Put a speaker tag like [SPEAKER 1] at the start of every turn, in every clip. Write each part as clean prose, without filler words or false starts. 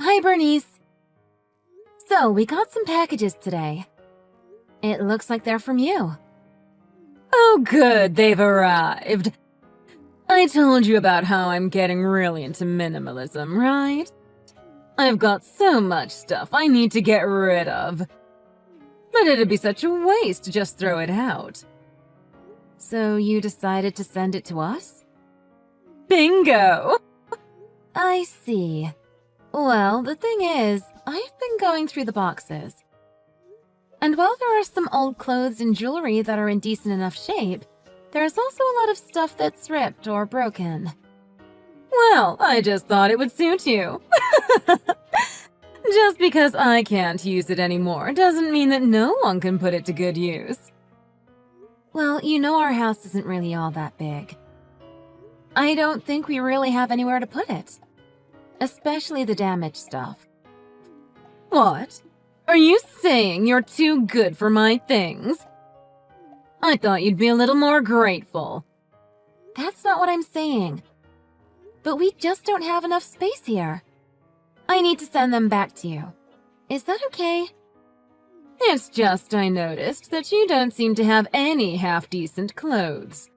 [SPEAKER 1] Hi, Bernice. So, we got some packages today. It looks like they're from you.
[SPEAKER 2] Oh good, they've arrived. I told you about how I'm getting really into minimalism, right? I've got so much stuff I need to get rid of. But it'd be such a waste to just throw it out.
[SPEAKER 1] So you decided to send it to us?
[SPEAKER 2] Bingo!
[SPEAKER 1] I see. Well, the thing is, I've been going through the boxes. And while there are some old clothes and jewelry that are in decent enough shape, there's also a lot of stuff that's ripped or broken.
[SPEAKER 2] Well, I just thought it would suit you. Just because I can't use it anymore doesn't mean that no one can put it to good use.
[SPEAKER 1] Well, you know our house isn't really all that big. I don't think we really have anywhere to put it. Especially the damaged stuff.
[SPEAKER 2] What? Are you saying you're too good for my things? I thought you'd be a little more grateful.
[SPEAKER 1] That's not what I'm saying. But we just don't have enough space here. I need to send them back to you. Is that okay?
[SPEAKER 2] It's just I noticed that you don't seem to have any half-decent clothes.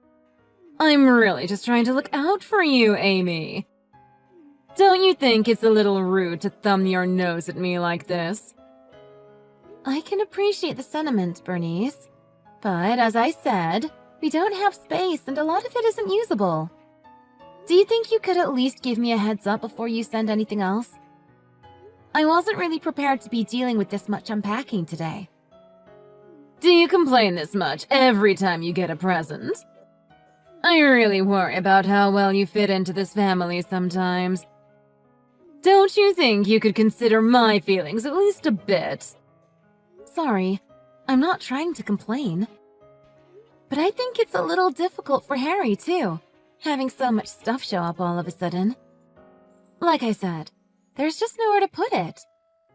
[SPEAKER 2] I'm really just trying to look out for you, Amy. Don't you think it's a little rude to thumb your nose at me like this?
[SPEAKER 1] I can appreciate the sentiment, Bernice. But as I said, we don't have space and a lot of it isn't usable. Do you think you could at least give me a heads up before you send anything else? I wasn't really prepared to be dealing with this much unpacking today.
[SPEAKER 2] Do you complain this much every time you get a present? I really worry about how well you fit into this family sometimes. Don't you think you could consider my feelings at least a bit?
[SPEAKER 1] Sorry, I'm not trying to complain. But I think it's a little difficult for Harry, too, having so much stuff show up all of a sudden. Like I said, there's just nowhere to put it.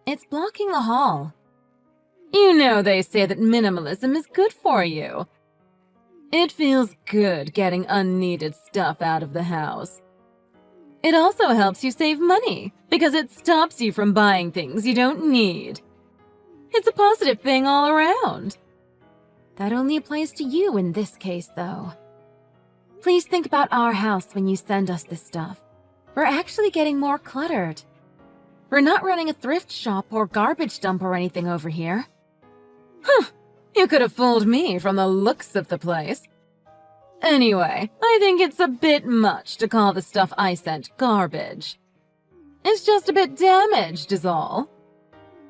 [SPEAKER 1] It's blocking the hall.
[SPEAKER 2] You know they say that minimalism is good for you. It feels good getting unneeded stuff out of the house. It also helps you save money, because it stops you from buying things you don't need. It's a positive thing all around.
[SPEAKER 1] That only applies to you in this case, though. Please think about our house when you send us this stuff. We're actually getting more cluttered. We're not running a thrift shop or garbage dump or anything over here.
[SPEAKER 2] You could have fooled me from the looks of the place. Anyway, I think it's a bit much to call the stuff I sent garbage. It's just a bit damaged is all.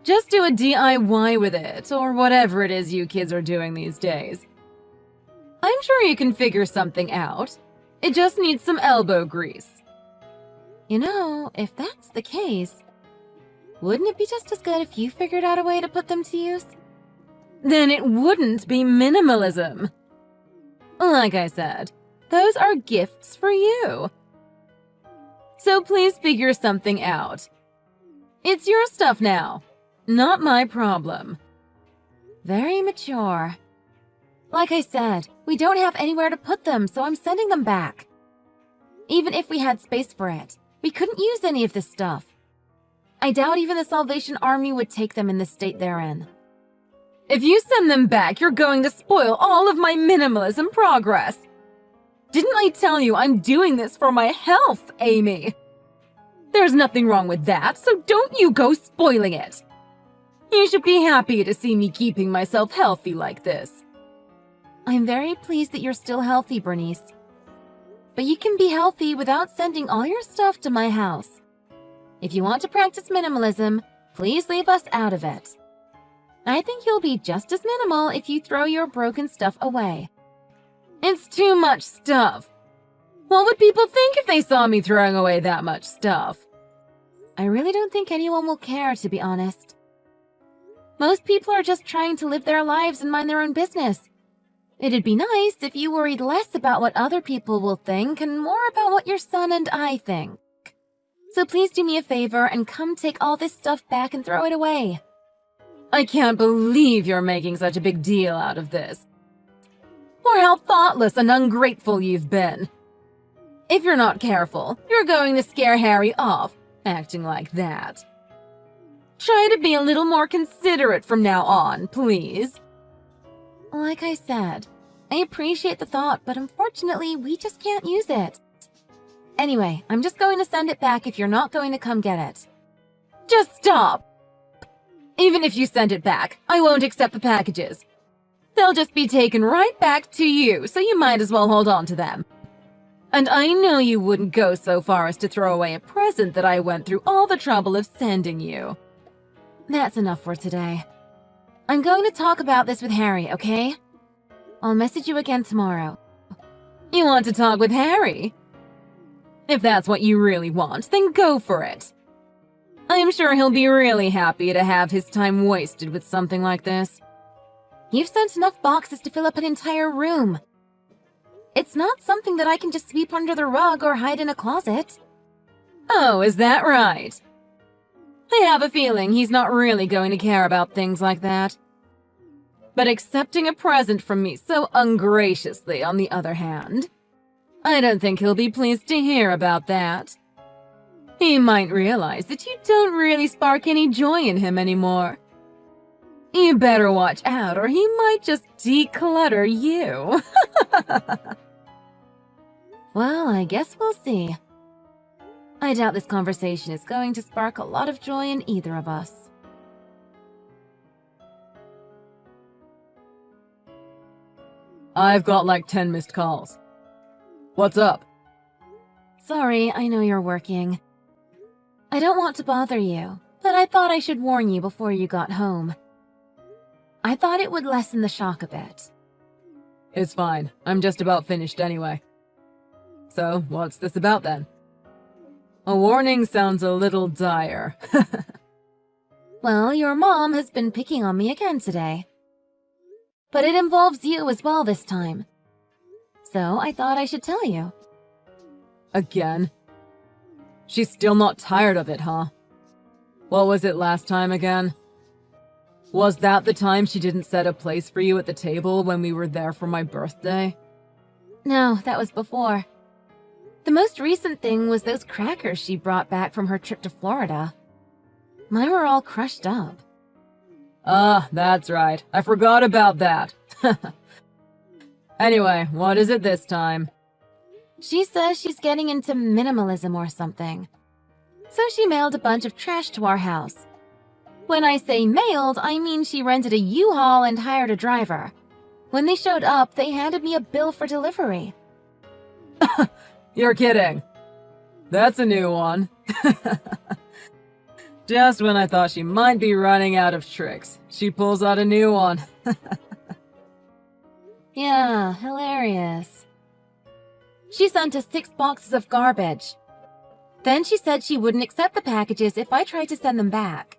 [SPEAKER 2] Just do a DIY with it, or whatever it is you kids are doing these days. I'm sure you can figure something out. It just needs some elbow grease.
[SPEAKER 1] You know, if that's the case, wouldn't it be just as good if you figured out a way to put them to use?
[SPEAKER 2] Then it wouldn't be minimalism. Like I said, those are gifts for you. So please figure something out. It's your stuff now, not my problem.
[SPEAKER 1] Very mature. Like I said, we don't have anywhere to put them, so I'm sending them back. Even if we had space for it, we couldn't use any of this stuff. I doubt even the Salvation Army would take them in the state they're in.
[SPEAKER 2] If you send them back, you're going to spoil all of my minimalism progress. Didn't I tell you I'm doing this for my health, Amy? There's nothing wrong with that, so don't you go spoiling it. You should be happy to see me keeping myself healthy like this.
[SPEAKER 1] I'm very pleased that you're still healthy, Bernice. But you can be healthy without sending all your stuff to my house. If you want to practice minimalism, please leave us out of it. I think you'll be just as minimal if you throw your broken stuff away.
[SPEAKER 2] It's too much stuff. What would people think if they saw me throwing away that much stuff?
[SPEAKER 1] I really don't think anyone will care, to be honest. Most people are just trying to live their lives and mind their own business. It'd be nice if you worried less about what other people will think and more about what your son and I think. So please do me a favor and come take all this stuff back and throw it away.
[SPEAKER 2] I can't believe you're making such a big deal out of this. Or how thoughtless and ungrateful you've been. If you're not careful, you're going to scare Harry off, acting like that. Try to be a little more considerate from now on, please.
[SPEAKER 1] Like I said, I appreciate the thought, but unfortunately, we just can't use it. Anyway, I'm just going to send it back if you're not going to come get it.
[SPEAKER 2] Just stop! Even if you send it back, I won't accept the packages. They'll just be taken right back to you, so you might as well hold on to them. And I know you wouldn't go so far as to throw away a present that I went through all the trouble of sending you.
[SPEAKER 1] That's enough for today. I'm going to talk about this with Harry, okay? I'll message you again tomorrow.
[SPEAKER 2] You want to talk with Harry? If that's what you really want, then go for it. I'm sure he'll be really happy to have his time wasted with something like this.
[SPEAKER 1] You've sent enough boxes to fill up an entire room. It's not something that I can just sweep under the rug or hide in a closet.
[SPEAKER 2] Oh, is that right? I have a feeling he's not really going to care about things like that. But accepting a present from me so ungraciously, on the other hand, I don't think he'll be pleased to hear about that. He might realize that you don't really spark any joy in him anymore. You better watch out, or he might just declutter you.
[SPEAKER 1] Well, I guess we'll see. I doubt this conversation is going to spark a lot of joy in either of us.
[SPEAKER 2] I've got like 10 missed calls. What's up?
[SPEAKER 1] Sorry, I know you're working. I don't want to bother you, but I thought I should warn you before you got home. I thought it would lessen the shock a bit.
[SPEAKER 2] It's fine. I'm just about finished anyway. So, what's this about then? A warning sounds a little dire.
[SPEAKER 1] Well, your mom has been picking on me again today. But it involves you as well this time. So I thought I should tell you.
[SPEAKER 2] Again? She's still not tired of it, huh? What was it last time again? Was that the time she didn't set a place for you at the table when we were there for my birthday?
[SPEAKER 1] No, that was before. The most recent thing was those crackers she brought back from her trip to Florida. Mine were all crushed up.
[SPEAKER 2] Ah, that's right. I forgot about that. Anyway, what is it this time?
[SPEAKER 1] She says she's getting into minimalism or something. So she mailed a bunch of trash to our house. When I say mailed, I mean she rented a U-Haul and hired a driver. When they showed up, they handed me a bill for delivery.
[SPEAKER 2] You're kidding. That's a new one. Just when I thought she might be running out of tricks, she pulls out a new one.
[SPEAKER 1] Yeah, hilarious. She sent us 6 boxes of garbage. Then she said she wouldn't accept the packages if I tried to send them back.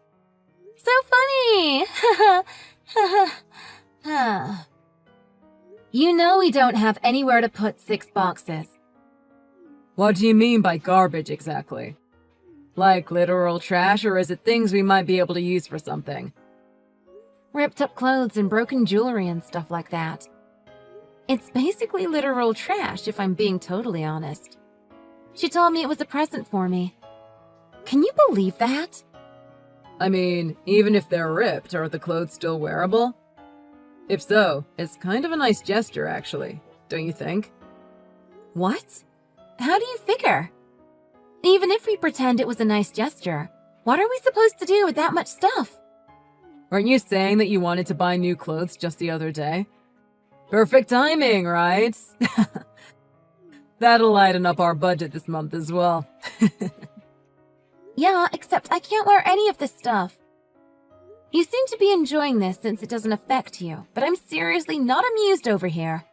[SPEAKER 1] So funny! You know we don't have anywhere to put 6 boxes.
[SPEAKER 2] What do you mean by garbage exactly? Like literal trash, or is it things we might be able to use for something?
[SPEAKER 1] Ripped up clothes and broken jewelry and stuff like that. It's basically literal trash, if I'm being totally honest. She told me it was a present for me. Can you believe that?
[SPEAKER 2] I mean, even if they're ripped, are the clothes still wearable? If so, it's kind of a nice gesture, actually, don't you think?
[SPEAKER 1] What? How do you figure? Even if we pretend it was a nice gesture, what are we supposed to do with that much stuff?
[SPEAKER 2] Weren't you saying that you wanted to buy new clothes just the other day? Perfect timing, right? That'll lighten up our budget this month as well.
[SPEAKER 1] Yeah, except I can't wear any of this stuff. You seem to be enjoying this since it doesn't affect you, but I'm seriously not amused over here.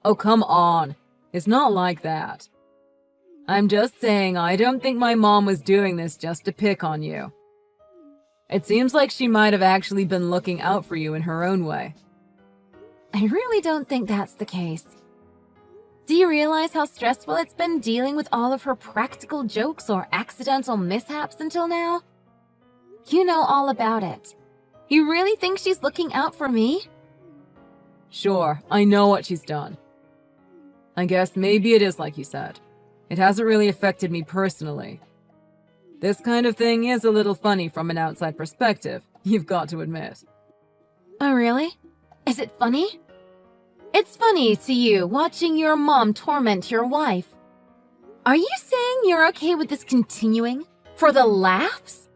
[SPEAKER 2] Oh, come on. It's not like that. I'm just saying I don't think my mom was doing this just to pick on you. It seems like she might have actually been looking out for you in her own way.
[SPEAKER 1] I really don't think that's the case. Do you realize how stressful it's been dealing with all of her practical jokes or accidental mishaps until now? You know all about it. You really think she's looking out for me?
[SPEAKER 2] Sure, I know what she's done. I guess maybe it is like you said. It hasn't really affected me personally. This kind of thing is a little funny from an outside perspective, you've got to admit.
[SPEAKER 1] Oh, really? Is it funny? It's funny to you watching your mom torment your wife. Are you saying you're okay with this continuing? For the laughs?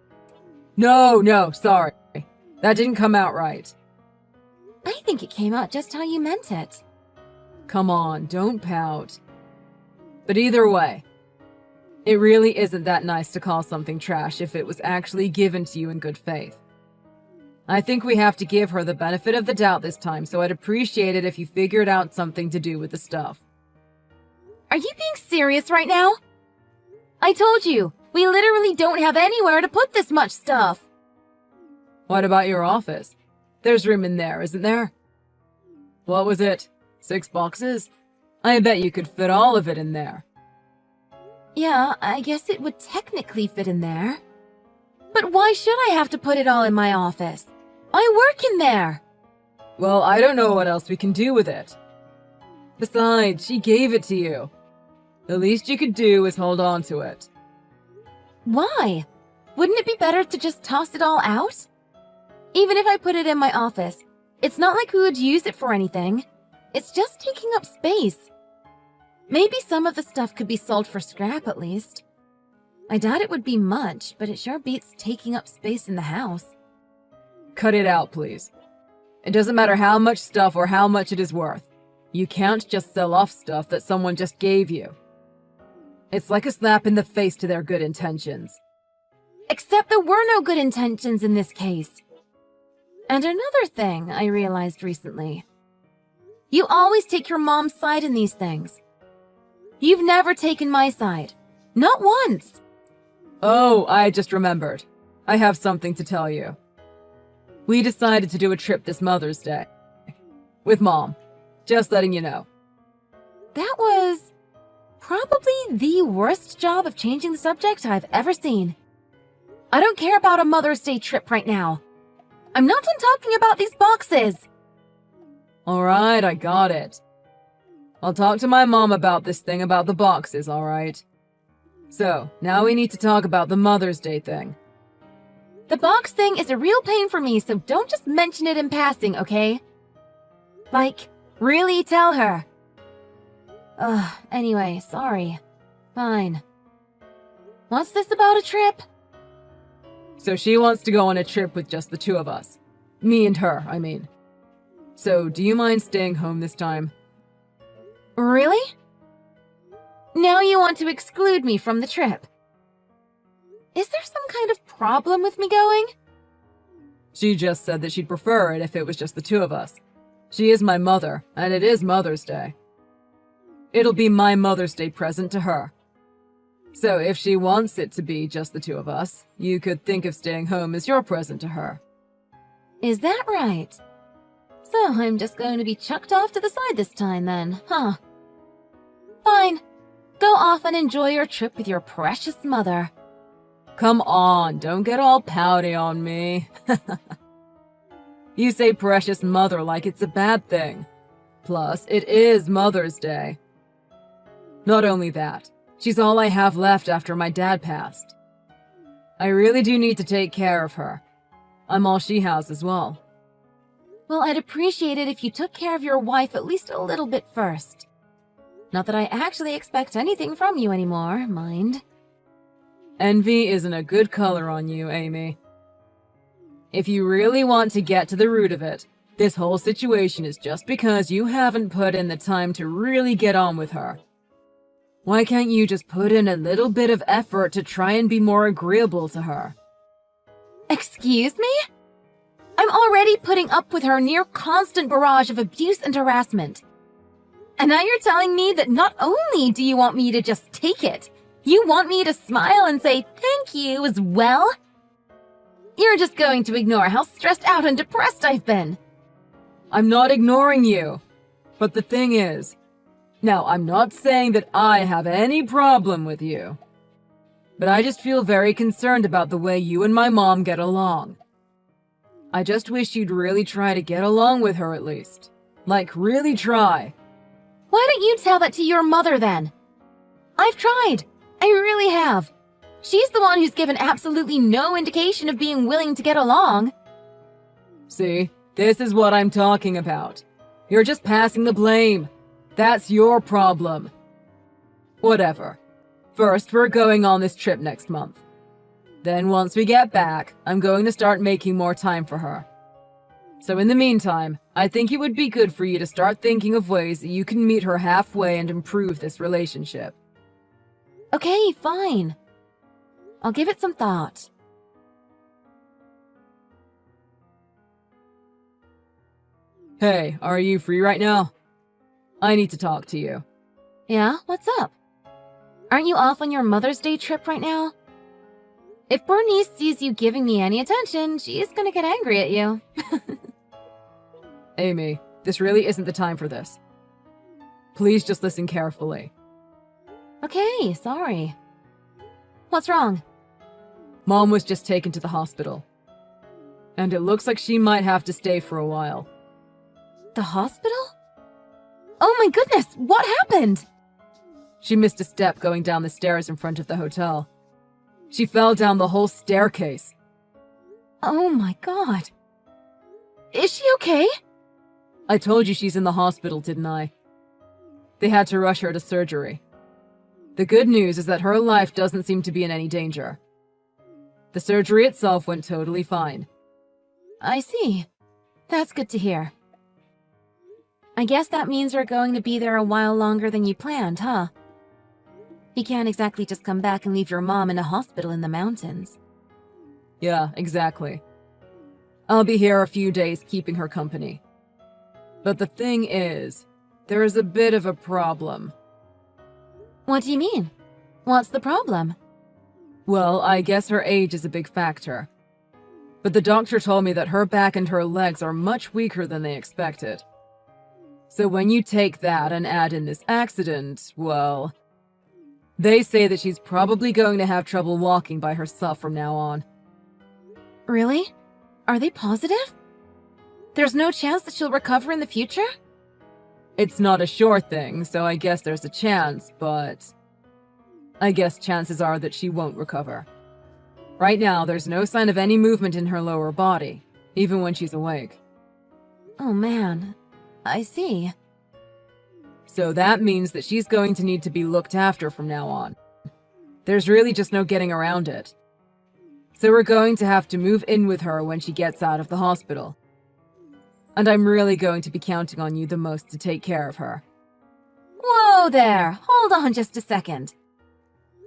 [SPEAKER 2] No, sorry. That didn't come out right.
[SPEAKER 1] I think it came out just how you meant it.
[SPEAKER 2] Come on, don't pout. But either way, it really isn't that nice to call something trash if it was actually given to you in good faith. I think we have to give her the benefit of the doubt this time, so I'd appreciate it if you figured out something to do with the stuff.
[SPEAKER 1] Are you being serious right now? I told you, we literally don't have anywhere to put this much stuff.
[SPEAKER 2] What about your office? There's room in there, isn't there? What was it? 6 boxes? I bet you could fit all of it in there.
[SPEAKER 1] Yeah, I guess it would technically fit in there. But why should I have to put it all in my office? I work in there.
[SPEAKER 2] Well, I don't know what else we can do with it. Besides, she gave it to you. The least you could do is hold on to it.
[SPEAKER 1] Why? Wouldn't it be better to just toss it all out? Even if I put it in my office, it's not like we would use it for anything. It's just taking up space. Maybe some of the stuff could be sold for scrap at least. I doubt it would be much, but it sure beats taking up space in the house.
[SPEAKER 2] Cut it out, please. It doesn't matter how much stuff or how much it is worth. You can't just sell off stuff that someone just gave you. It's like a slap in the face to their good intentions.
[SPEAKER 1] Except there were no good intentions in this case. And another thing I realized recently. You always take your mom's side in these things. You've never taken my side. Not once.
[SPEAKER 2] Oh, I just remembered. I have something to tell you. We decided to do a trip this Mother's Day. With Mom. Just letting you know.
[SPEAKER 1] That was probably the worst job of changing the subject I've ever seen. I don't care about a Mother's Day trip right now. I'm not done talking about these boxes.
[SPEAKER 2] Alright, I got it. I'll talk to my mom about this thing about the boxes, alright? So, now we need to talk about the Mother's Day thing.
[SPEAKER 1] The box thing is a real pain for me, so don't just mention it in passing, okay? Like, really tell her. Anyway, sorry. Fine. What's this about a trip?
[SPEAKER 2] So she wants to go on a trip with just the two of us. Me and her, I mean. So, do you mind staying home this time?
[SPEAKER 1] Really? Now you want to exclude me from the trip. Is there some kind of problem with me going?
[SPEAKER 2] She just said that she'd prefer it if it was just the two of us. She is my mother, and it is Mother's Day. It'll be my Mother's Day present to her. So if she wants it to be just the two of us, you could think of staying home as your present to her.
[SPEAKER 1] Is that right? So I'm just going to be chucked off to the side this time then, huh? Fine. Go off and enjoy your trip with your precious mother.
[SPEAKER 2] Come on, don't get all pouty on me. You say precious mother like it's a bad thing. Plus, it is Mother's Day. Not only that, she's all I have left after my dad passed. I really do need to take care of her. I'm all she has as well.
[SPEAKER 1] Well, I'd appreciate it if you took care of your wife at least a little bit first. Not that I actually expect anything from you anymore, mind.
[SPEAKER 2] Envy isn't a good color on you, Amy. If you really want to get to the root of it, this whole situation is just because you haven't put in the time to really get on with her. Why can't you just put in a little bit of effort to try and be more agreeable to her?
[SPEAKER 1] Excuse me? I'm already putting up with her near constant barrage of abuse and harassment. And now you're telling me that not only do you want me to just take it, you want me to smile and say thank you as well? You're just going to ignore how stressed out and depressed I've been.
[SPEAKER 2] I'm not ignoring you. But the thing is, now I'm not saying that I have any problem with you. But I just feel very concerned about the way you and my mom get along. I just wish you'd really try to get along with her at least. Like, really try.
[SPEAKER 1] Why don't you tell that to your mother then? I've tried. I really have. She's the one who's given absolutely no indication of being willing to get along.
[SPEAKER 2] See, this is what I'm talking about. You're just passing the blame. That's your problem. Whatever. First, we're going on this trip next month. Then once we get back, I'm going to start making more time for her. So in the meantime, I think it would be good for you to start thinking of ways that you can meet her halfway and improve this relationship.
[SPEAKER 1] Okay, fine. I'll give it some thought.
[SPEAKER 2] Hey, are you free right now? I need to talk to you.
[SPEAKER 1] Yeah, what's up? Aren't you off on your Mother's Day trip right now? If Bernice sees you giving me any attention, she's gonna get angry at you.
[SPEAKER 2] Amy, this really isn't the time for this. Please just listen carefully.
[SPEAKER 1] Okay, sorry. What's wrong?
[SPEAKER 2] Mom was just taken to the hospital. And it looks like she might have to stay for a while.
[SPEAKER 1] The hospital? Oh my goodness, what happened?
[SPEAKER 2] She missed a step going down the stairs in front of the hotel. She fell down the whole staircase.
[SPEAKER 1] Oh my god. Is she okay?
[SPEAKER 2] I told you she's in the hospital, didn't I? They had to rush her to surgery. The good news is that her life doesn't seem to be in any danger. The surgery itself went totally fine.
[SPEAKER 1] I see. That's good to hear. I guess that means you're going to be there a while longer than you planned, huh? You can't exactly just come back and leave your mom in a hospital in the mountains.
[SPEAKER 2] Yeah, exactly. I'll be here a few days keeping her company. But the thing is, there is a bit of a problem.
[SPEAKER 1] What do you mean? What's the problem?
[SPEAKER 2] Well, I guess her age is a big factor. But the doctor told me that her back and her legs are much weaker than they expected. So when you take that and add in this accident, well, they say that she's probably going to have trouble walking by herself from now on.
[SPEAKER 1] Really? Are they positive? There's no chance that she'll recover in the future?
[SPEAKER 2] It's not a sure thing, so I guess there's a chance, but I guess chances are that she won't recover. Right now, there's no sign of any movement in her lower body, even when she's awake.
[SPEAKER 1] Oh man, I see.
[SPEAKER 2] So that means that she's going to need to be looked after from now on. There's really just no getting around it. So we're going to have to move in with her when she gets out of the hospital. And I'm really going to be counting on you the most to take care of her.
[SPEAKER 1] Whoa there! Hold on just a second.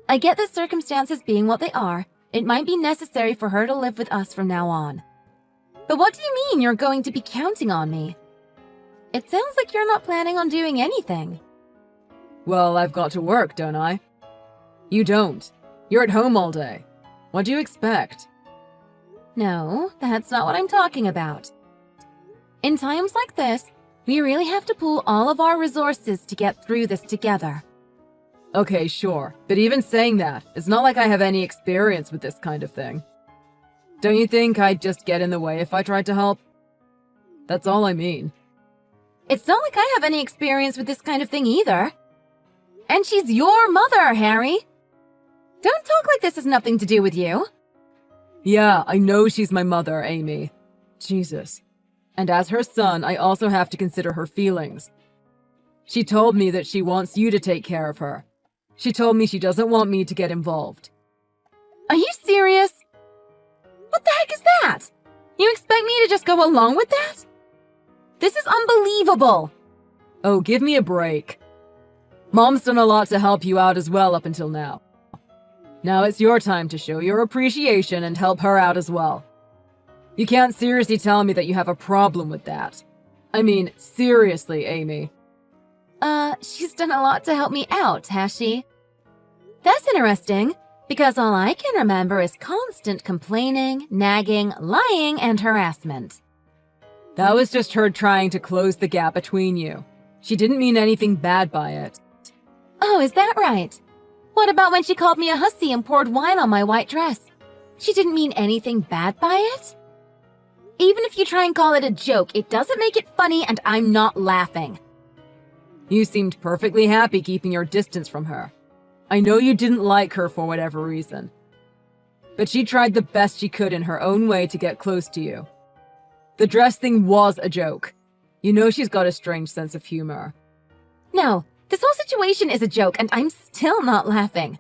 [SPEAKER 1] I get the circumstances being what they are. It might be necessary for her to live with us from now on. But what do you mean you're going to be counting on me? It sounds like you're not planning on doing anything.
[SPEAKER 2] Well, I've got to work, don't I? You don't. You're at home all day. What do you expect?
[SPEAKER 1] No, that's not what I'm talking about. In times like this, we really have to pool all of our resources to get through this together.
[SPEAKER 2] Okay, sure. But even saying that, it's not like I have any experience with this kind of thing. Don't you think I'd just get in the way if I tried to help? That's all I mean.
[SPEAKER 1] It's not like I have any experience with this kind of thing either. And she's your mother, Harry. Don't talk like this has nothing to do with you.
[SPEAKER 2] Yeah, I know she's my mother, Amy. Jesus. And as her son, I also have to consider her feelings. She told me that she wants you to take care of her. She told me she doesn't want me to get involved.
[SPEAKER 1] Are you serious? What the heck is that? You expect me to just go along with that? This is unbelievable!
[SPEAKER 2] Oh, give me a break. Mom's done a lot to help you out as well up until now. Now it's your time to show your appreciation and help her out as well. You can't seriously tell me that you have a problem with that. I mean, seriously, Amy.
[SPEAKER 1] She's done a lot to help me out, has she? That's interesting, because all I can remember is constant complaining, nagging, lying, and harassment.
[SPEAKER 2] That was just her trying to close the gap between you. She didn't mean anything bad by it.
[SPEAKER 1] Oh, is that right? What about when she called me a hussy and poured wine on my white dress? She didn't mean anything bad by it? Even if you try and call it a joke, it doesn't make it funny and I'm not laughing.
[SPEAKER 2] You seemed perfectly happy keeping your distance from her. I know you didn't like her for whatever reason, but she tried the best she could in her own way to get close to you. The dress thing was a joke. You know she's got a strange sense of humor.
[SPEAKER 1] No, this whole situation is a joke, and I'm still not laughing.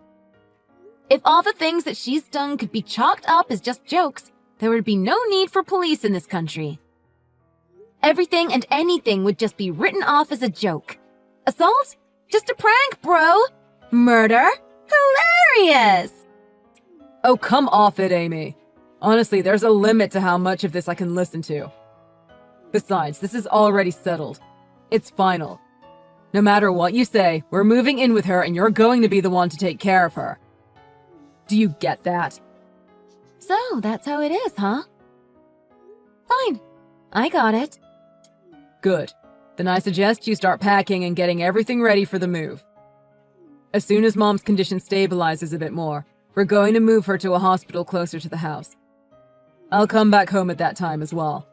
[SPEAKER 1] If all the things that she's done could be chalked up as just jokes, there would be no need for police in this country. Everything and anything would just be written off as a joke. Assault? Just a prank, bro. Murder? Hilarious!
[SPEAKER 2] Oh, come off it, Amy. Honestly, there's a limit to how much of this I can listen to. Besides, this is already settled. It's final. No matter what you say, we're moving in with her and you're going to be the one to take care of her. Do you get that?
[SPEAKER 1] So, that's how it is, huh? Fine. I got it.
[SPEAKER 2] Good. Then I suggest you start packing and getting everything ready for the move. As soon as Mom's condition stabilizes a bit more, we're going to move her to a hospital closer to the house. I'll come back home at that time as well.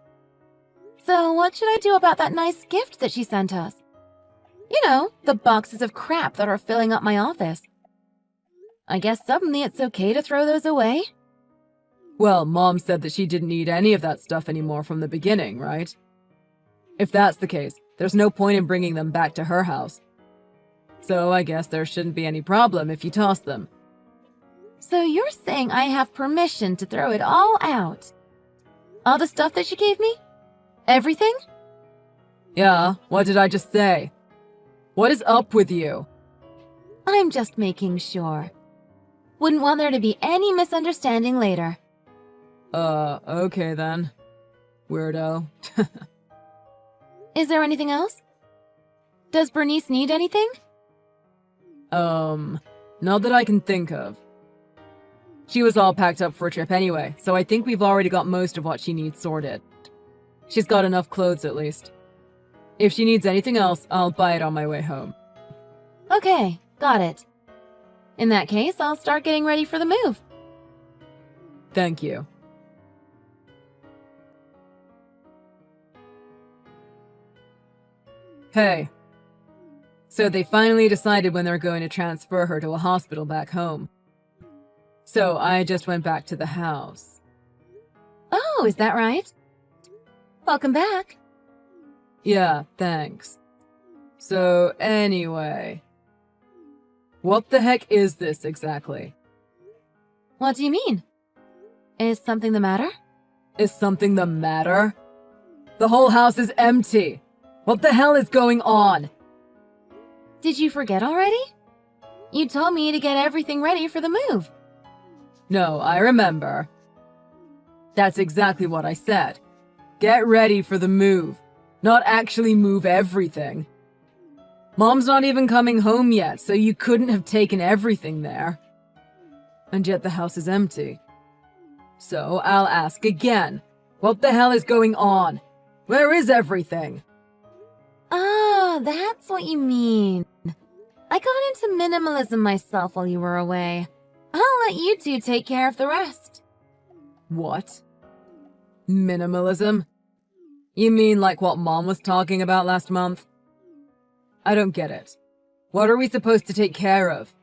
[SPEAKER 1] So, what should I do about that nice gift that she sent us? You know, the boxes of crap that are filling up my office. I guess suddenly it's okay to throw those away?
[SPEAKER 2] Well, Mom said that she didn't need any of that stuff anymore from the beginning, right? If that's the case, there's no point in bringing them back to her house. So I guess there shouldn't be any problem if you toss them.
[SPEAKER 1] So you're saying I have permission to throw it all out? All the stuff that she gave me? Everything?
[SPEAKER 2] Yeah, what did I just say? What is up with you?
[SPEAKER 1] I'm just making sure. Wouldn't want there to be any misunderstanding later.
[SPEAKER 2] Okay then. Weirdo.
[SPEAKER 1] Is there anything else? Does Bernice need anything?
[SPEAKER 2] Not that I can think of. She was all packed up for a trip anyway, so I think we've already got most of what she needs sorted. She's got enough clothes at least. If she needs anything else, I'll buy it on my way home.
[SPEAKER 1] Okay, got it. In that case, I'll start getting ready for the move.
[SPEAKER 2] Thank you. Hey. So they finally decided when they're going to transfer her to a hospital back home. So I just went back to the house.
[SPEAKER 1] Oh, is that right? Welcome back.
[SPEAKER 2] Yeah, thanks. So anyway, what the heck is this exactly?
[SPEAKER 1] What do you mean? Is something the matter?
[SPEAKER 2] Is something the matter? The whole house is empty. What the hell is going on?
[SPEAKER 1] Did you forget already? You told me to get everything ready for the move.
[SPEAKER 2] No, I remember. That's exactly what I said. Get ready for the move, not actually move everything. Mom's not even coming home yet, so you couldn't have taken everything there. And yet the house is empty. So I'll ask again. What the hell is going on? Where is everything?
[SPEAKER 1] Ah, that's what you mean. I got into minimalism myself while you were away. I'll let you two take care of the rest.
[SPEAKER 2] What? Minimalism? You mean like what Mom was talking about last month? I don't get it. What are we supposed to take care of?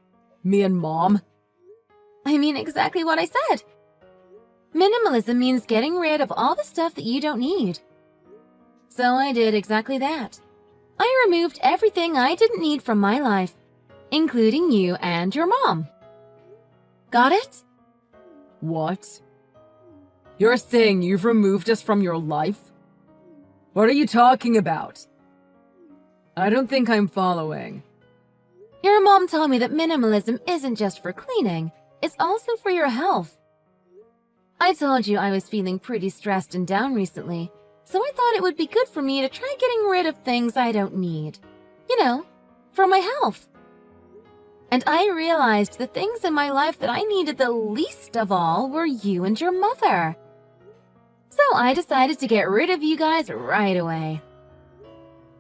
[SPEAKER 2] Me and Mom?
[SPEAKER 1] I mean exactly what I said. Minimalism means getting rid of all the stuff that you don't need. So I did exactly that. I removed everything I didn't need from my life, including you and your mom. Got it?
[SPEAKER 2] What? You're saying you've removed us from your life? What are you talking about? I don't think I'm following.
[SPEAKER 1] Your mom told me that minimalism isn't just for cleaning, it's also for your health. I told you I was feeling pretty stressed and down recently, so I thought it would be good for me to try getting rid of things I don't need. You know, for my health. And I realized the things in my life that I needed the least of all were you and your mother. So I decided to get rid of you guys right away.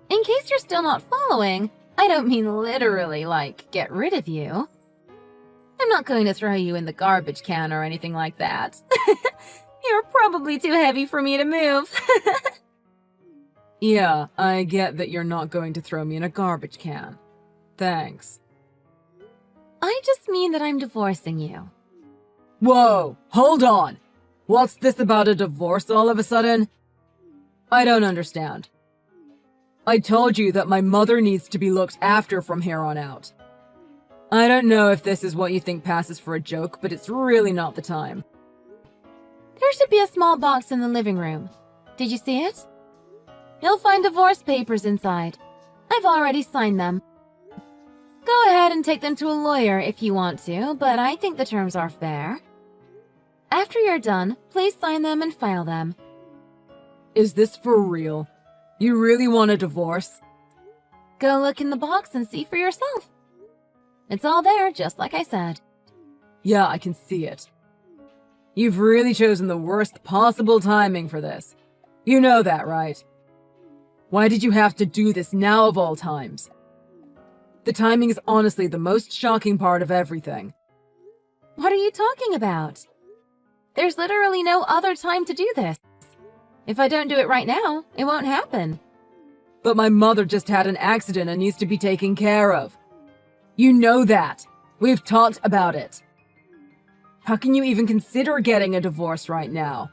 [SPEAKER 1] In case you're still not following, I don't mean literally like get rid of you. I'm not going to throw you in the garbage can or anything like that. You're probably too heavy for me to move.
[SPEAKER 2] Yeah, I get that you're not going to throw me in a garbage can. Thanks.
[SPEAKER 1] I just mean that I'm divorcing you.
[SPEAKER 2] Whoa, hold on! What's this about a divorce all of a sudden? I don't understand. I told you that my mother needs to be looked after from here on out. I don't know if this is what you think passes for a joke, but it's really not the time.
[SPEAKER 1] There should be a small box in the living room. Did you see it? You'll find divorce papers inside. I've already signed them. Go ahead and take them to a lawyer if you want to, but I think the terms are fair. After you're done, please sign them and file them.
[SPEAKER 2] Is this for real? You really want a divorce?
[SPEAKER 1] Go look in the box and see for yourself. It's all there, just like I said.
[SPEAKER 2] Yeah, I can see it. You've really chosen the worst possible timing for this. You know that, right? Why did you have to do this now of all times? The timing is honestly the most shocking part of everything.
[SPEAKER 1] What are you talking about? There's literally no other time to do this. If I don't do it right now, it won't happen.
[SPEAKER 2] But my mother just had an accident and needs to be taken care of. You know that. We've talked about it. How can you even consider getting a divorce right now?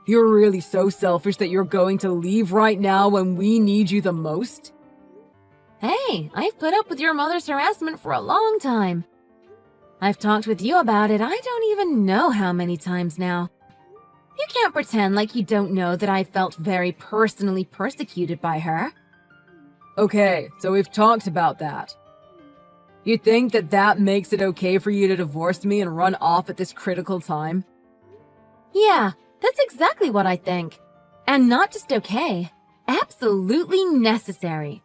[SPEAKER 2] You're really so selfish that you're going to leave right now when we need you the most?
[SPEAKER 1] Hey, I've put up with your mother's harassment for a long time. I've talked with you about it I don't even know how many times now. You can't pretend like you don't know that I felt very personally persecuted by her.
[SPEAKER 2] Okay, so we've talked about that. You think that that makes it okay for you to divorce me and run off at this critical time?
[SPEAKER 1] Yeah, that's exactly what I think. And not just okay, absolutely necessary.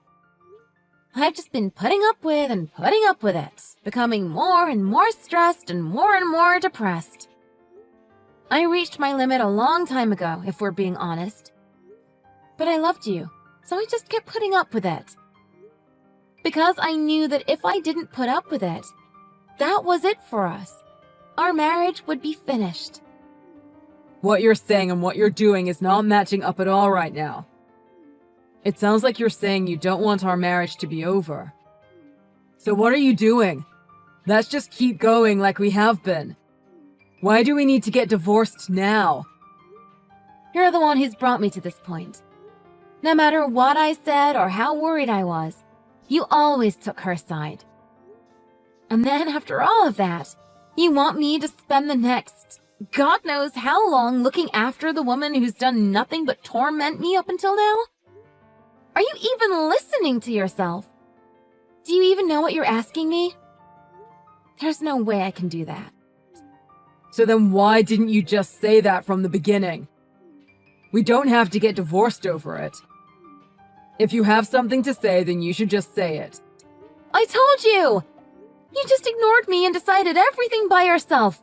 [SPEAKER 1] I've just been putting up with it, becoming more and more stressed and more depressed. I reached my limit a long time ago, if we're being honest. But I loved you, so I just kept putting up with it. Because I knew that if I didn't put up with it, that was it for us. Our marriage would be finished.
[SPEAKER 2] What you're saying and what you're doing is not matching up at all right now. It sounds like you're saying you don't want our marriage to be over. So what are you doing? Let's just keep going like we have been. Why do we need to get divorced now?
[SPEAKER 1] You're the one who's brought me to this point. No matter what I said or how worried I was, you always took her side. And then after all of that, you want me to spend the next God knows how long looking after the woman who's done nothing but torment me up until now? Are you even listening to yourself? Do you even know what you're asking me? There's no way I can do that.
[SPEAKER 2] So then why didn't you just say that from the beginning? We don't have to get divorced over it. If you have something to say, then you should just say it.
[SPEAKER 1] I told you! You just ignored me and decided everything by yourself.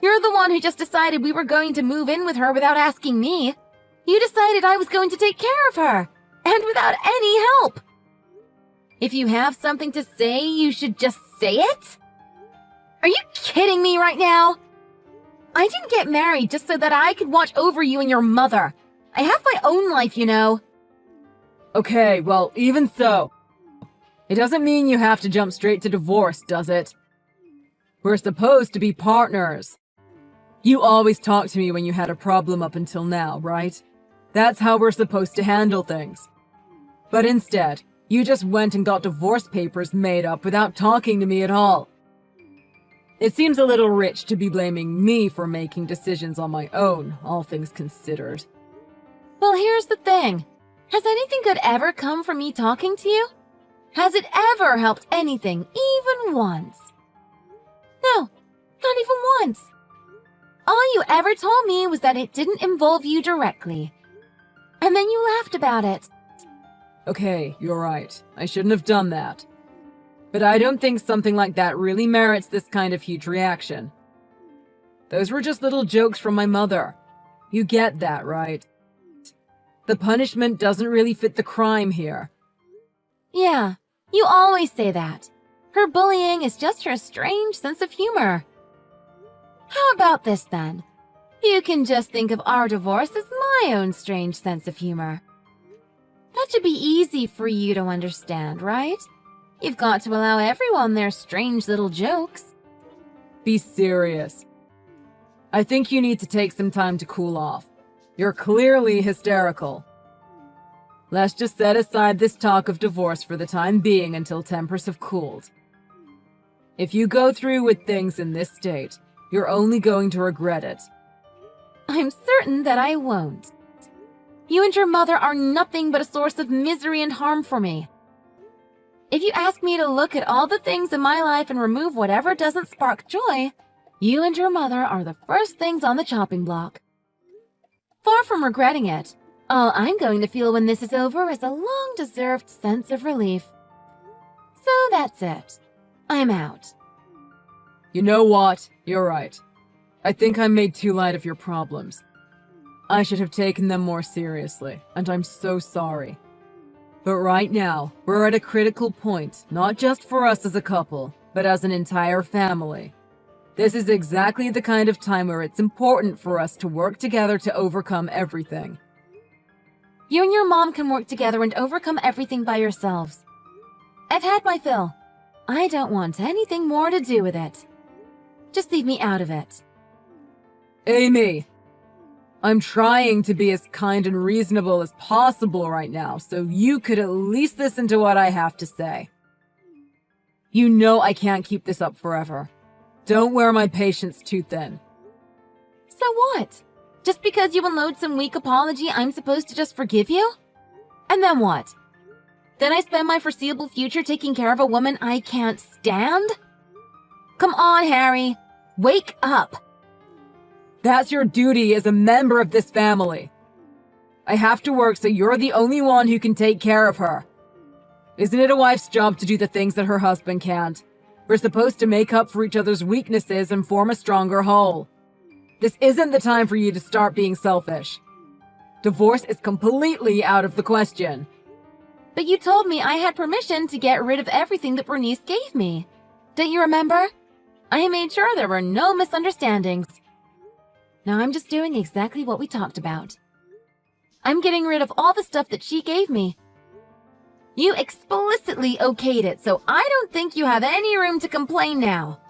[SPEAKER 1] You're the one who just decided we were going to move in with her without asking me. You decided I was going to take care of her, and without any help. If you have something to say, you should just say it? Are you kidding me right now? I didn't get married just so that I could watch over you and your mother. I have my own life, you know.
[SPEAKER 2] Okay, well, even so. It doesn't mean you have to jump straight to divorce, does it? We're supposed to be partners. You always talked to me when you had a problem up until now, right? That's how we're supposed to handle things. But instead, you just went and got divorce papers made up without talking to me at all. It seems a little rich to be blaming me for making decisions on my own, all things considered.
[SPEAKER 1] Well, here's the thing. Has anything good ever come from me talking to you? Has it ever helped anything, even once? No, not even once. All you ever told me was that it didn't involve you directly. And then you laughed about it.
[SPEAKER 2] Okay, you're right. I shouldn't have done that. But I don't think something like that really merits this kind of huge reaction. Those were just little jokes from my mother. You get that, right? The punishment doesn't really fit the crime here.
[SPEAKER 1] Yeah, you always say that. Her bullying is just her strange sense of humor. How about this then? You can just think of our divorce as my own strange sense of humor. That should be easy for you to understand, right? You've got to allow everyone their strange little jokes.
[SPEAKER 2] be serious. I think you need to take some time to cool off. You're clearly hysterical. Let's just set aside this talk of divorce for the time being until tempers have cooled. If you go through with things in this state, you're only going to regret it.
[SPEAKER 1] I'm certain that I won't. You and your mother are nothing but a source of misery and harm for me. If you ask me to look at all the things in my life and remove whatever doesn't spark joy, you and your mother are the first things on the chopping block. Far from regretting it, all I'm going to feel when this is over is a long-deserved sense of relief. So that's it. I'm out.
[SPEAKER 2] You know what? You're right. I think I made too light of your problems. I should have taken them more seriously, and I'm so sorry. But right now, we're at a critical point, not just for us as a couple, but as an entire family. This is exactly the kind of time where it's important for us to work together to overcome everything.
[SPEAKER 1] You and your mom can work together and overcome everything by yourselves. I've had my fill. I don't want anything more to do with it. Just leave me out of it.
[SPEAKER 2] Amy! I'm trying to be as kind and reasonable as possible right now, so you could at least listen to what I have to say. You know I can't keep this up forever. Don't wear my patience too thin.
[SPEAKER 1] So what? Just because you unload some weak apology, I'm supposed to just forgive you? And then what? Then I spend my foreseeable future taking care of a woman I can't stand? Come on, Harry. Wake up.
[SPEAKER 2] That's your duty as a member of this family. I have to work so you're the only one who can take care of her. Isn't it a wife's job to do the things that her husband can't? We're supposed to make up for each other's weaknesses and form a stronger whole. This isn't the time for you to start being selfish. Divorce is completely out of the question.
[SPEAKER 1] But you told me I had permission to get rid of everything that Bernice gave me. Don't you remember? I made sure there were no misunderstandings. Now I'm just doing exactly what we talked about. I'm getting rid of all the stuff that she gave me. You explicitly okayed it, so I don't think you have any room to complain now.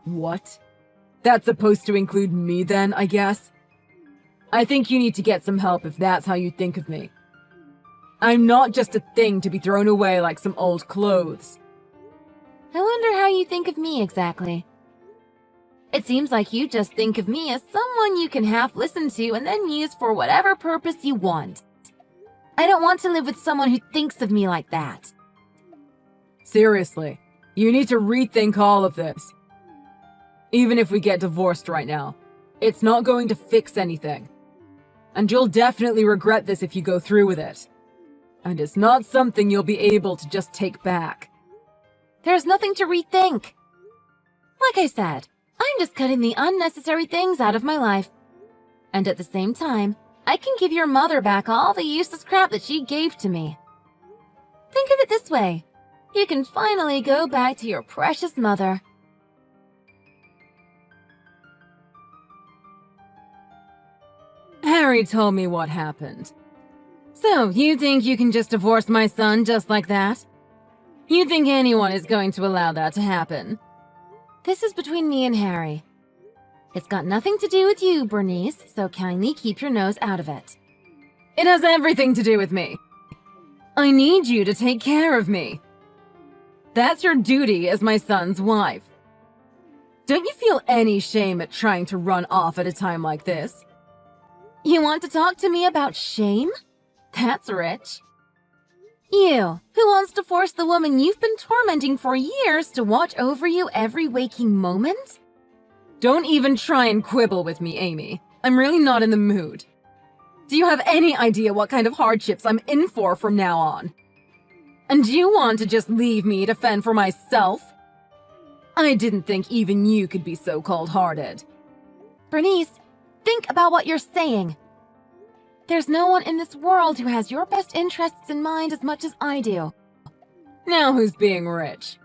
[SPEAKER 2] What? That's supposed to include me then, I guess? I think you need to get some help if that's how you think of me. I'm not just a thing to be thrown away like some old clothes.
[SPEAKER 1] I wonder how you think of me exactly. It seems like you just think of me as someone you can half listen to and then use for whatever purpose you want. I don't want to live with someone who thinks of me like that.
[SPEAKER 2] Seriously, you need to rethink all of this. Even if we get divorced right now, it's not going to fix anything. And you'll definitely regret this if you go through with it. And it's not something you'll be able to just take back.
[SPEAKER 1] There's nothing to rethink. Like I said, I'm just cutting the unnecessary things out of my life. And at the same time, I can give your mother back all the useless crap that she gave to me. Think of it this way. You can finally go back to your precious mother.
[SPEAKER 2] Harry told me what happened. So, you think you can just divorce my son just like that? You think anyone is going to allow that to happen?
[SPEAKER 1] This is between me and Harry. It's got nothing to do with you, Bernice, so kindly keep your nose out of it.
[SPEAKER 2] It has everything to do with me. I need you to take care of me. That's your duty as my son's wife. Don't you feel any shame at trying to run off at a time like this?
[SPEAKER 1] You want to talk to me about shame? That's rich. You, who wants to force the woman you've been tormenting for years to watch over you every waking moment?
[SPEAKER 2] Don't even try and quibble with me, Amy. I'm really not in the mood. Do you have any idea what kind of hardships I'm in for from now on? And do you want to just leave me to fend for myself? I didn't think even you could be so cold-hearted.
[SPEAKER 1] Bernice, think about what you're saying. There's no one in this world who has your best interests in mind as much as I do.
[SPEAKER 2] Now who's being rich?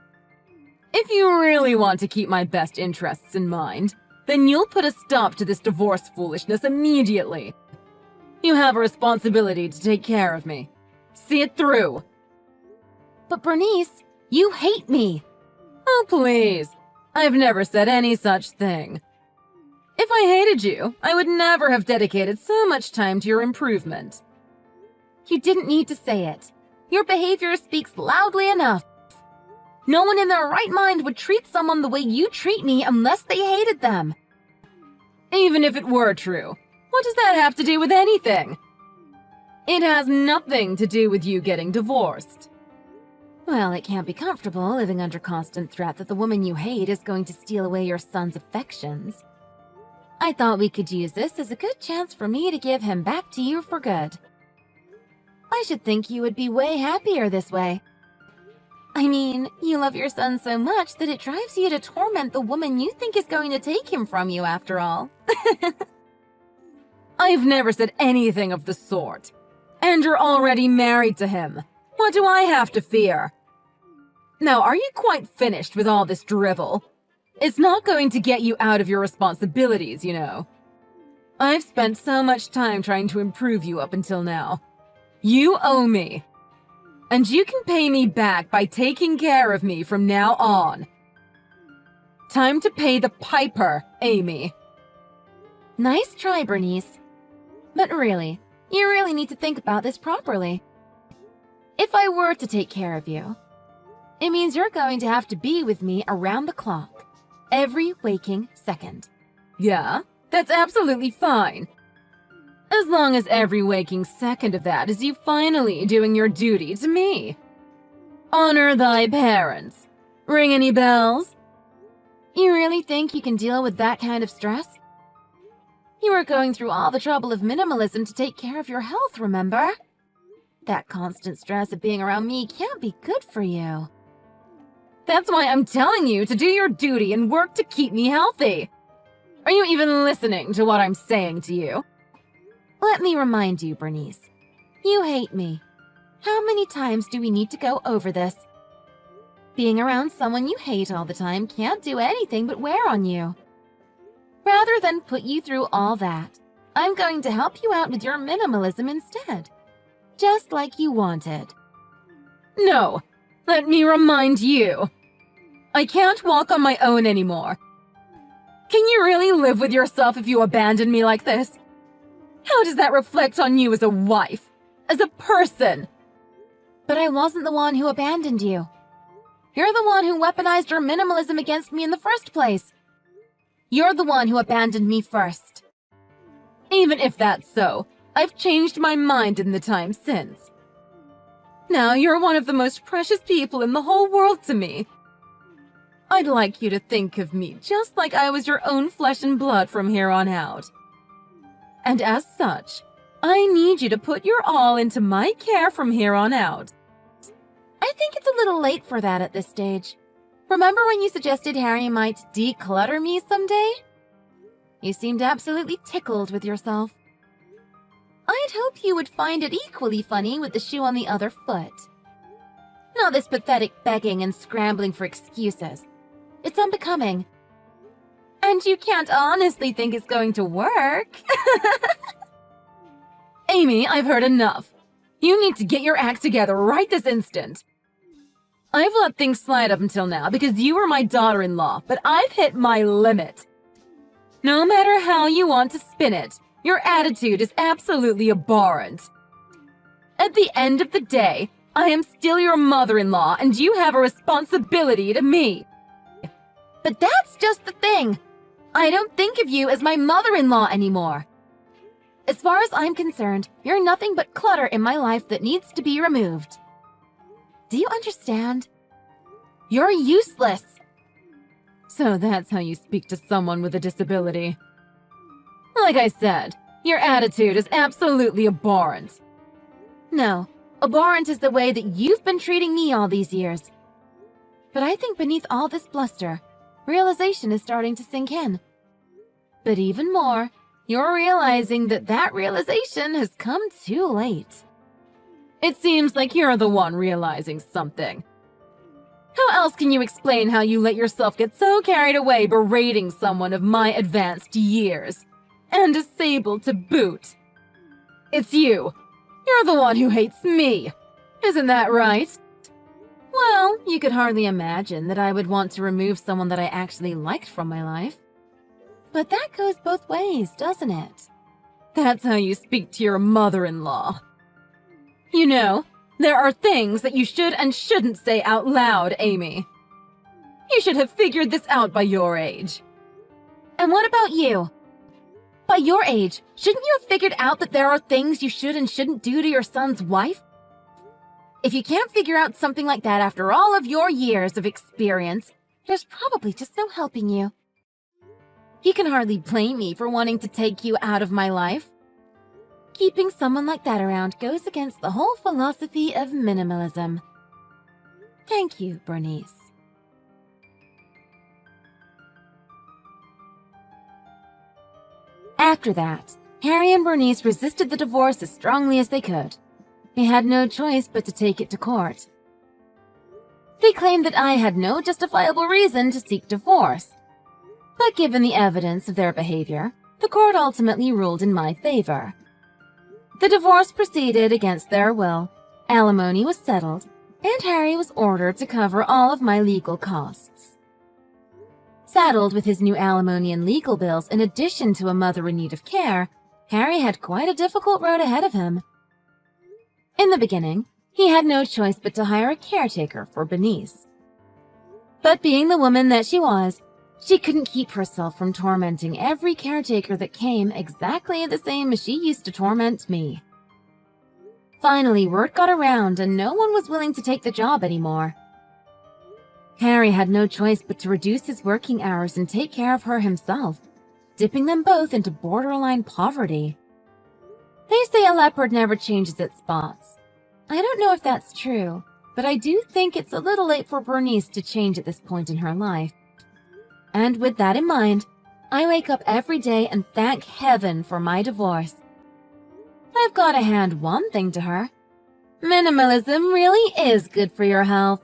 [SPEAKER 2] If you really want to keep my best interests in mind, then you'll put a stop to this divorce foolishness immediately. You have a responsibility to take care of me. See it through.
[SPEAKER 1] But Bernice, you hate me.
[SPEAKER 2] Oh, please. I've never said any such thing. If I hated you, I would never have dedicated so much time to your improvement.
[SPEAKER 1] You didn't need to say it. Your behavior speaks loudly enough. No one in their right mind would treat someone the way you treat me unless they hated them.
[SPEAKER 2] Even if it were true, what does that have to do with anything? It has nothing to do with you getting divorced.
[SPEAKER 1] Well, it can't be comfortable living under constant threat that the woman you hate is going to steal away your son's affections. I thought we could use this as a good chance for me to give him back to you for good. I should think you would be way happier this way. I mean, you love your son so much that it drives you to torment the woman you think is going to take him from you after all.
[SPEAKER 2] I've never said anything of the sort. And you're already married to him. What do I have to fear? Now, are you quite finished with all this drivel? It's not going to get you out of your responsibilities, you know. I've spent so much time trying to improve you up until now. You owe me. And you can pay me back by taking care of me from now on. Time to pay the piper, Amy.
[SPEAKER 1] Nice try, Bernice. But really, you really need to think about this properly. If I were to take care of you, it means you're going to have to be with me around the clock, every waking second.
[SPEAKER 2] Yeah, that's absolutely fine. As long as every waking second of that is you finally doing your duty to me. Honor thy parents. Ring any bells?
[SPEAKER 1] You really think you can deal with that kind of stress? You were going through all the trouble of minimalism to take care of your health, remember? That constant stress of being around me can't be good for you.
[SPEAKER 2] That's why I'm telling you to do your duty and work to keep me healthy. Are you even listening to what I'm saying to you?
[SPEAKER 1] Let me remind you, Bernice. You hate me. How many times do we need to go over this? Being around someone you hate all the time can't do anything but wear on you. Rather than put you through all that, I'm going to help you out with your minimalism instead. Just like you wanted.
[SPEAKER 2] No, let me remind you. I can't walk on my own anymore. Can you really live with yourself if you abandon me like this? How does that reflect on you as a wife? As a person?
[SPEAKER 1] But I wasn't the one who abandoned you. You're the one who weaponized your minimalism against me in the first place. You're the one who abandoned me first.
[SPEAKER 2] Even if that's so, I've changed my mind in the time since. Now you're one of the most precious people in the whole world to me. I'd like you to think of me just like I was your own flesh and blood from here on out. And as such, I need you to put your all into my care from here on out.
[SPEAKER 1] I think it's a little late for that at this stage. Remember when you suggested Harry might declutter me someday? You seemed absolutely tickled with yourself. I'd hoped you would find it equally funny with the shoe on the other foot. Not this pathetic begging and scrambling for excuses. It's unbecoming. And you can't honestly think it's going to work.
[SPEAKER 2] Amy, I've heard enough. You need to get your act together right this instant. I've let things slide up until now because you were my daughter-in-law, but I've hit my limit. No matter how you want to spin it, your attitude is absolutely abhorrent. At the end of the day, I am still your mother-in-law and you have a responsibility to me.
[SPEAKER 1] But that's just the thing. I don't think of you as my mother-in-law anymore. As far as I'm concerned, you're nothing but clutter in my life that needs to be removed. Do you understand? You're useless.
[SPEAKER 2] So that's how you speak to someone with a disability. Like I said, your attitude is absolutely abhorrent.
[SPEAKER 1] No, abhorrent is the way that you've been treating me all these years. But I think beneath all this bluster, realization is starting to sink in. But even more, you're realizing that that realization has come too late.
[SPEAKER 2] It seems like you're the one realizing something. How else can you explain how you let yourself get so carried away berating someone of my advanced years? And disabled to boot. It's you. You're the one who hates me. Isn't that right? Well, you could hardly imagine that I would want to remove someone that I actually liked from my life.
[SPEAKER 1] But that goes both ways, doesn't it?
[SPEAKER 2] That's how you speak to your mother-in-law. You know, there are things that you should and shouldn't say out loud, Amy. You should have figured this out by your age.
[SPEAKER 1] And what about you? By your age, shouldn't you have figured out that there are things you should and shouldn't do to your son's wife? If you can't figure out something like that after all of your years of experience, there's probably just no helping you. You can hardly blame me for wanting to take you out of my life. Keeping someone like that around goes against the whole philosophy of minimalism. Thank you, Bernice. After that, Harry and Bernice resisted the divorce as strongly as they could. They had no choice but to take it to court. They claimed that I had no justifiable reason to seek divorce. But given the evidence of their behavior, the court ultimately ruled in my favor. The divorce proceeded against their will, alimony was settled, and Harry was ordered to cover all of my legal costs. Saddled with his new alimony and legal bills in addition to a mother in need of care, Harry had quite a difficult road ahead of him. In the beginning, he had no choice but to hire a caretaker for Bernice. But being the woman that she was, she couldn't keep herself from tormenting every caretaker that came exactly the same as she used to torment me. Finally, word got around and no one was willing to take the job anymore. Harry had no choice but to reduce his working hours and take care of her himself, dipping them both into borderline poverty. They say a leopard never changes its spots. I don't know if that's true, but I do think it's a little late for Bernice to change at this point in her life. And with that in mind, I wake up every day and thank heaven for my divorce. I've got to hand one thing to her. Minimalism really is good for your health.